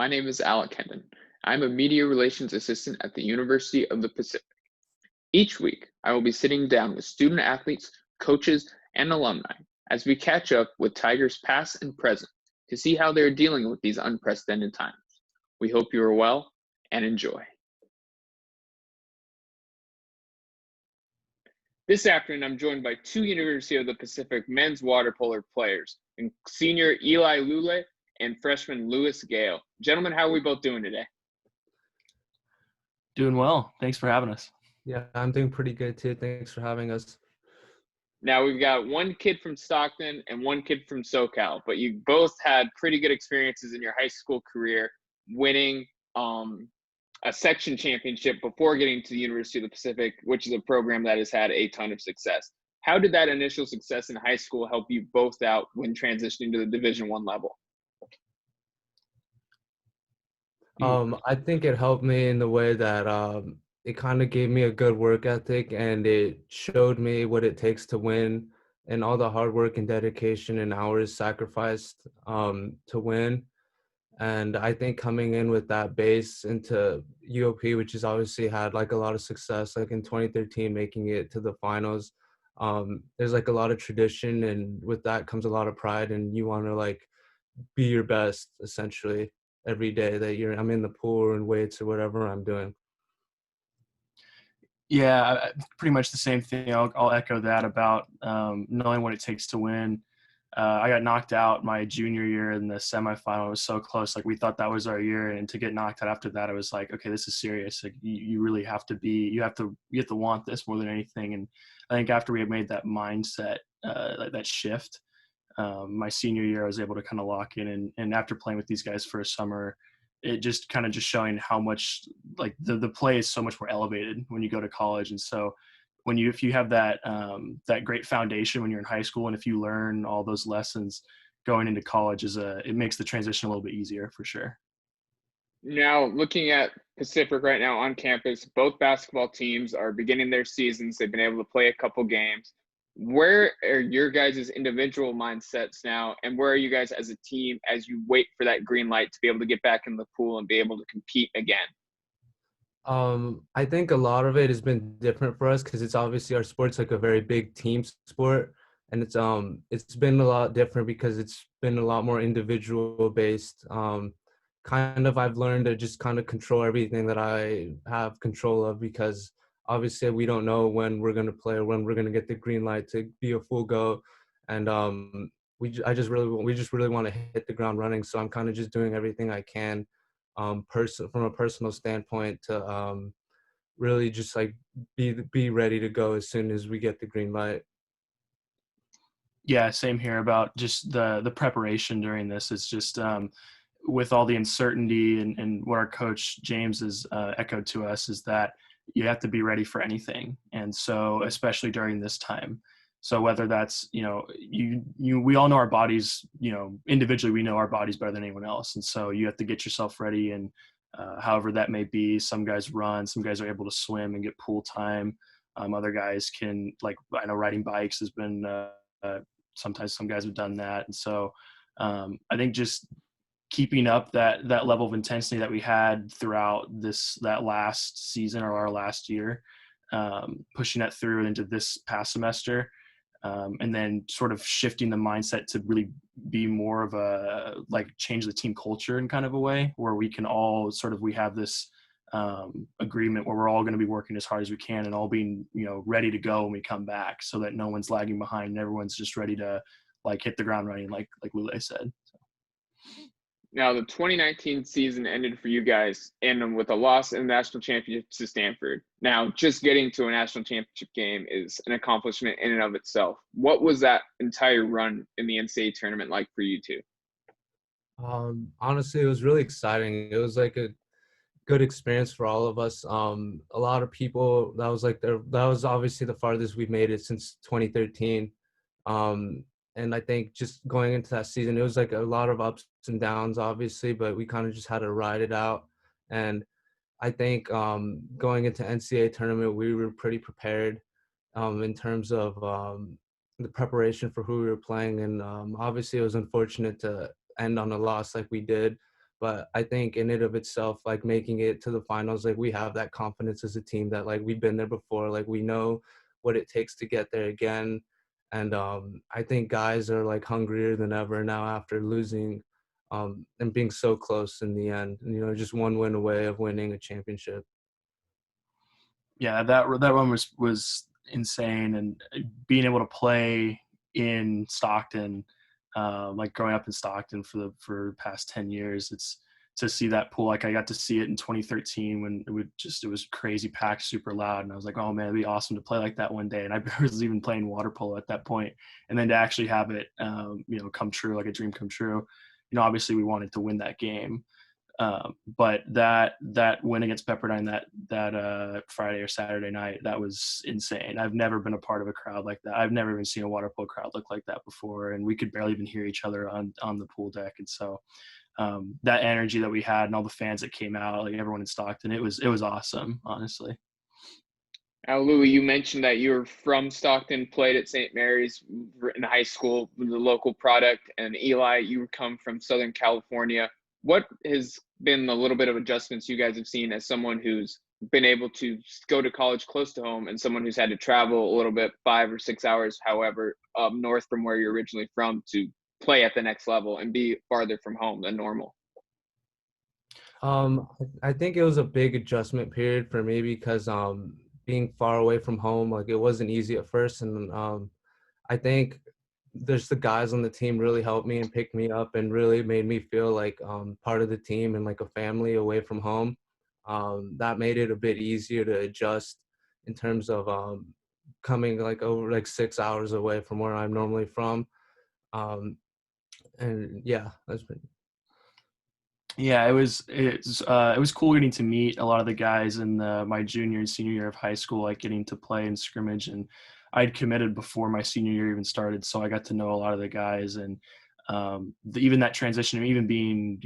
My name is Alec Henden. I'm a media relations assistant at the University of the Pacific. Each week, I will be sitting down with student athletes, coaches, and alumni as we catch up with Tigers past and present to see how they're dealing with these unprecedented times. We hope you are well and enjoy. This afternoon, I'm joined by two University of the Pacific men's water polo players, and senior Eli Lule and freshman Lewis Gale. Gentlemen, how are we both doing today? Doing well. Thanks for having us. Yeah, I'm doing pretty good too. Thanks for having us. Now we've got one kid from Stockton and one kid from SoCal, but you both had pretty good experiences in your high school career, winning a section championship before getting to the University of the Pacific, which is a program that has had a ton of success. How did that initial success in high school help you both out when transitioning to the Division I level? I think it helped me in the way that it kind of gave me a good work ethic, and it showed me what it takes to win and all the hard work and dedication and hours sacrificed to win. And I think coming in with that base into UOP, which has obviously had like a lot of success, like in 2013, making it to the finals, there's like a lot of tradition, and with that comes a lot of pride, and you want to like be your best essentially every day that I'm in the pool or in weights or whatever I'm doing. Yeah, pretty much the same thing. I'll echo that about knowing what it takes to win. I got knocked out my junior year in the semifinal. It was so close. Like we thought that was our year, and to get knocked out after that, it was like, okay, this is serious. Like you really have to be. You have to want this more than anything. And I think after we had made that mindset, that shift, my senior year, I was able to kind of lock in. And after playing with these guys for a summer, it just kind of just showing how much like the play is so much more elevated when you go to college. And so if you have that that great foundation when you're in high school, and if you learn all those lessons going into college, it makes the transition a little bit easier for sure. Now, looking at Pacific right now on campus, both basketball teams are beginning their seasons. They've been able to play a couple games. Where are your guys' individual mindsets now, and where are you guys as a team as you wait for that green light to be able to get back in the pool and be able to compete again? I think a lot of it has been different for us because it's obviously our sport's like a very big team sport, and it's been a lot different because it's been a lot more individual based. I've learned to just kind of control everything that I have control of, because obviously we don't know when we're going to play or when we're going to get the green light to be a full go. And we just really want to hit the ground running. So I'm kind of just doing everything I can from a personal standpoint to really just like be ready to go as soon as we get the green light. Yeah, same here about just the preparation during this. It's just with all the uncertainty and what our coach James has echoed to us is that you have to be ready for anything. And so especially during this time. So whether that's, we all know our bodies, individually, we know our bodies better than anyone else. And so you have to get yourself ready. And however that may be, some guys run, some guys are able to swim and get pool time. Other guys can, like, I know riding bikes has been, sometimes some guys have done that. And so I think just keeping up that level of intensity that we had throughout that last season or our last year, pushing that through into this past semester, and then sort of shifting the mindset to really be more of a, like, change the team culture in kind of a way where we can all we have this agreement where we're all going to be working as hard as we can and all being, ready to go when we come back, so that no one's lagging behind and everyone's just ready to like hit the ground running, like Lule said. So. Now, the 2019 season ended for you guys with a loss in the national championship to Stanford. Now, just getting to a national championship game is an accomplishment in and of itself. What was that entire run in the NCAA tournament like for you two? Honestly, it was really exciting. It was like a good experience for all of us. A lot of people, that was obviously the farthest we've made it since 2013. And I think just going into that season, it was like a lot of ups and downs, obviously, but we kind of just had to ride it out. And I think going into NCAA tournament, we were pretty prepared in terms of the preparation for who we were playing. And obviously, it was unfortunate to end on a loss like we did. But I think in and of itself, like making it to the finals, like we have that confidence as a team that like we've been there before, like we know what it takes to get there again. And I think guys are like hungrier than ever now after losing and being so close in the end. And, just one win away of winning a championship. Yeah, that one was insane, and being able to play in Stockton, like growing up in Stockton for the past 10 years, it's to see that pool. Like I got to see it in 2013 when it was crazy packed, super loud, and I was like, oh man, it'd be awesome to play like that one day. And I was even playing water polo at that point, and then to actually have it, come true, like a dream come true. Obviously we wanted to win that game. But that win against Pepperdine that Friday or Saturday night, that was insane. I've never been a part of a crowd like that. I've never even seen a water polo crowd look like that before, and we could barely even hear each other on the pool deck. And so that energy that we had and all the fans that came out, like everyone in Stockton, it was awesome, honestly. Now, Lule, you mentioned that you're from Stockton, played at St. Mary's in high school, the local product, and Eli, you come from Southern California. What has been the little bit of adjustments you guys have seen as someone who's been able to go to college close to home and someone who's had to travel a little bit, 5 or 6 hours, however, up north from where you're originally from to play at the next level and be farther from home than normal? I think it was a big adjustment period for me because being far away from home, like it wasn't easy at first, and I think there's the guys on the team really helped me and picked me up and really made me feel like part of the team and like a family away from home. That made it a bit easier to adjust in terms of coming like over like 6 hours away from where I'm normally from. And yeah, that's pretty. Yeah, it was cool getting to meet a lot of the guys in my junior and senior year of high school, like getting to play in scrimmage. And I'd committed before my senior year even started, so I got to know a lot of the guys. And even that transition of even being,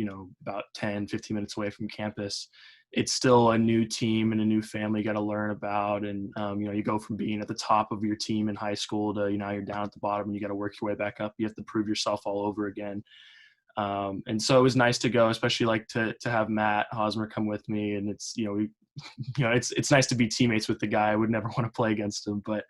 about 10, 15 minutes away from campus, it's still a new team and a new family you got to learn about. And, you go from being at the top of your team in high school to, now you're down at the bottom and you got to work your way back up. You have to prove yourself all over again. And so it was nice to go, especially like to have Matt Hosmer come with me. And it's, it's nice to be teammates with the guy. I would never want to play against him, but,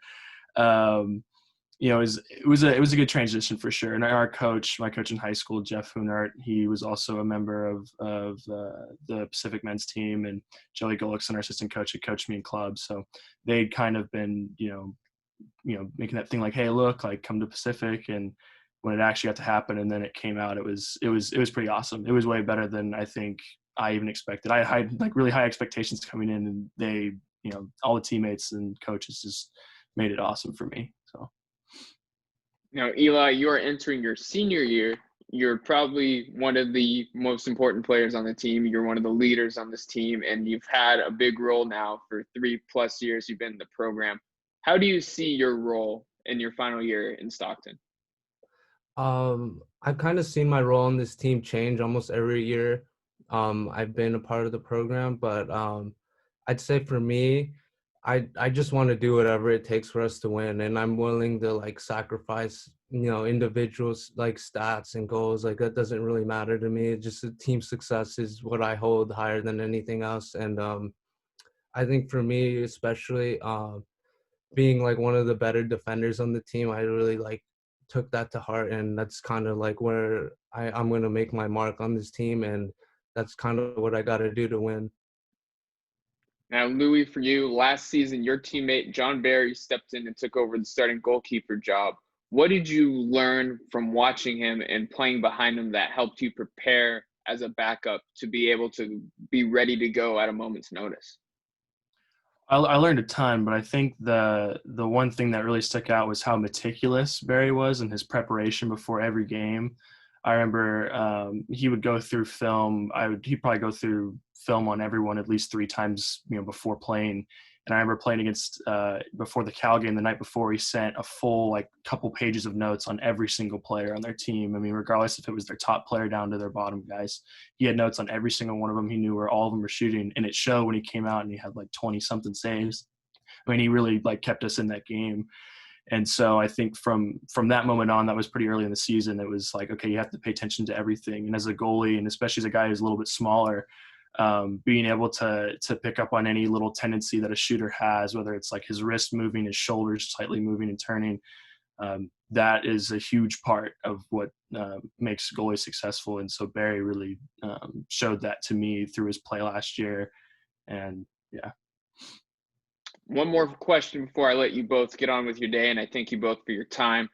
it was a good transition for sure. And my coach in high school, Jeff Hunart, he was also a member of the Pacific men's team, and Joey Golickson, our assistant coach, had coached me in clubs. So they'd kind of been, making that thing like, hey, look, like come to Pacific. And when it actually got to happen and then it came out, it was pretty awesome. It was way better than I think I even expected. I had like really high expectations coming in, and they, all the teammates and coaches just made it awesome for me. So. Now, Eli, you are entering your senior year. You're probably one of the most important players on the team. You're one of the leaders on this team, and you've had a big role now for 3+ years you've been in the program. How do you see your role in your final year in Stockton? I've kind of seen my role on this team change almost every year. I've been a part of the program, but I'd say for me, I just want to do whatever it takes for us to win, and I'm willing to like sacrifice, individuals like stats and goals. Like that doesn't really matter to me. Just the team success is what I hold higher than anything else. And I think for me, especially being like one of the better defenders on the team, I really like took that to heart, and that's kind of like where I'm going to make my mark on this team, and that's kind of what I got to do to win. Now, Louis, for you, last season, your teammate John Barry stepped in and took over the starting goalkeeper job. What did you learn from watching him and playing behind him that helped you prepare as a backup to be able to be ready to go at a moment's notice? I learned a ton, but I think the one thing that really stuck out was how meticulous Barry was in his preparation before every game. I remember he would go through film. He'd probably go through film on everyone at least 3 times, before playing. And I remember playing against before the Cal game the night before, he sent a full like couple pages of notes on every single player on their team. I mean, regardless if it was their top player down to their bottom guys, he had notes on every single one of them. He knew where all of them were shooting, and it showed when he came out and he had like 20 something saves. I mean, he really like kept us in that game. And so I think from that moment on, that was pretty early in the season. It was like, okay, you have to pay attention to everything. And as a goalie, and especially as a guy who's a little bit smaller, being able to pick up on any little tendency that a shooter has, whether it's like his wrist moving, his shoulders slightly moving and turning, that is a huge part of what makes goalie successful. And so Barry really showed that to me through his play last year. And yeah. One more question before I let you both get on with your day, and I thank you both for your time.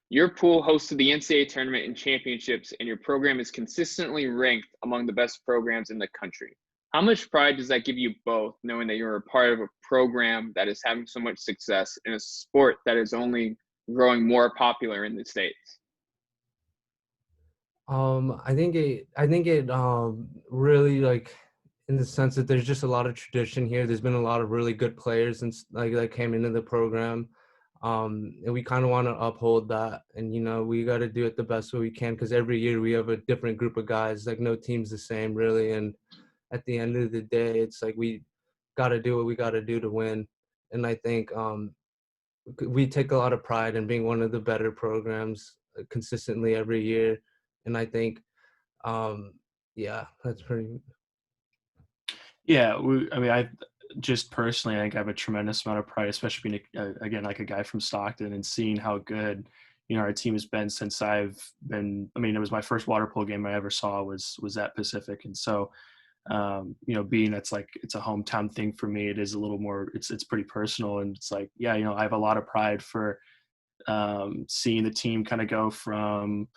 Your pool hosted the NCAA tournament and championships, and your program is consistently ranked among the best programs in the country. How much pride does that give you both, knowing that you're a part of a program that is having so much success in a sport that is only growing more popular in the States? I think it really, like, in the sense that there's just a lot of tradition here. There's been a lot of really good players and like that came into the program, and we kind of want to uphold that. And we got to do it the best way we can, because every year we have a different group of guys. Like, no team's the same really, and at the end of the day, it's like we got to do what we got to do to win. And I think we take a lot of pride in being one of the better programs consistently every year. And I think, yeah, that's pretty. Yeah, I just personally, I think I have a tremendous amount of pride, especially being, again, like a guy from Stockton, and seeing how good, our team has been since I've been. I mean, it was my first water polo game I ever saw was at Pacific, and so, being it's like it's a hometown thing for me. It is a little more. It's pretty personal, and it's like, yeah, I have a lot of pride for seeing the team kind of go from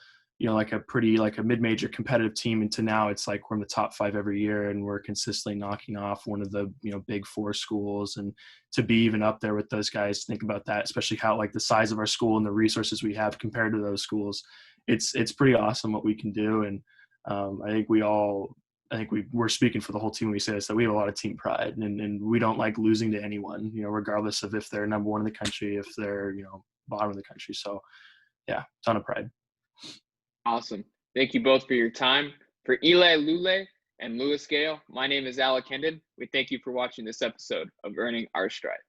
like a mid-major competitive team into now it's like we're in the top 5 every year, and we're consistently knocking off one of the big 4 schools. And to be even up there with those guys, think about that, especially how like the size of our school and the resources we have compared to those schools, it's pretty awesome what we can do. And I think we're speaking for the whole team when we say this, that we have a lot of team pride, and we don't like losing to anyone, regardless of if they're number 1 in the country, if they're bottom of the country. So yeah, ton of pride. Awesome. Thank you both for your time. For Eli Lule and Lewis Gale, my name is Alec Henden. We thank you for watching this episode of Earning Our Stripe.